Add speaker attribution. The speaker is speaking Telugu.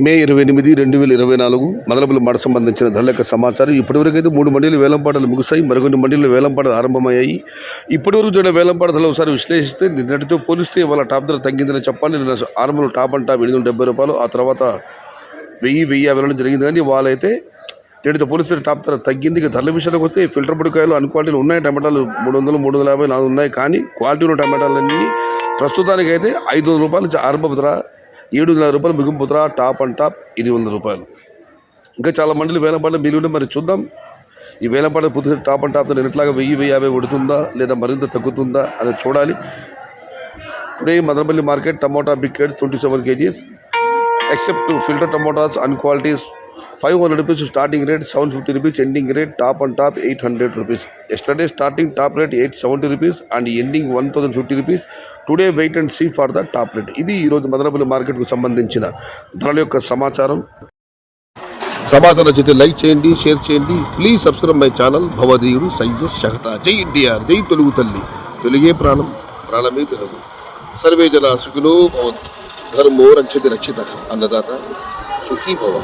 Speaker 1: మే 28, 2024 మదనపల్లి మాట సంబంధించిన ధరల యొక్క సమాచారం. ఇప్పటివరకైతే 3 మండీలు వేలంపాటలు ముగిశాయి. మరికొన్ని మండీలు వేలంపాటలు ఆరంభమయ్యాయి. ఇప్పటివరకు జరిగిన వేలంపాట ధరలు ఒకసారి విశ్లేషిస్తే నిన్నటితో పోలిస్తే ఇవాళ టాప్ ధర తగ్గిందని చెప్పాలి. నిన్న ఆరంభంలో టాప్ అండ్ టాప్ 870 రూపాయలు, ఆ తర్వాత 1050 జరిగింది. కానీ వాళ్ళైతే నేటితో పోలిస్తే టాప్ ధర తగ్గింది. ఇక ధరల విషయానికి వస్తే ఫిల్టర్ పొడికాయలు అన్ క్వాలిటీలు ఉన్నాయి. టమాటాలు 300, 350, 400 ఉన్నాయి. కానీ క్వాలిటీ ఉన్న టమాటాలన్నీ ప్రస్తుతానికైతే 500 రూపాయల నుంచి ఆరంభ ధర, 700 రూపాయలు ముగింపు ధర, టాప్ అండ్ టాప్ 800 రూపాయలు. ఇంకా చాలా మండీలు వేలంపాటలు మిగిలి మరి చూద్దాం. ఈ వేలంపాట పూర్తి టాప్ అండ్ టాప్ నిన్నట్లాగా 1000-1050 పడుతుందా లేదా మరింత తగ్గుతుందా అనేది చూడాలి. Today Madanapalle market tomato big rate 27 kgs except filter tomatoes and qualities 500 rupees starting rate, 750 rupees ending rate, top and top 800 rupees. Yesterday starting top rate 870 rupees and ending 1050 rupees. Today wait and see for the top rate. ఇది ఈరోజు మదనపల్లి మార్కెట్కు సంబంధించిన ధరల యొక్క సమాచారం నచ్చితే లైక్ చేయండి, షేర్ చేయండి. ప్లీజ్ సబ్స్క్రైబ్ మై ఛానల్ భవదీయుడు సయ్యద్ షహతా. జై ఎన్టీఆర్, జై తెలుగు తల్లి, తెలుగే ప్రాణం, ప్రాణమే తెలుగు. సర్వే జన సుఖినో భవంతు, ధర్మో రక్షతి రక్షిత, అన్నదాత సుఖీ భవ.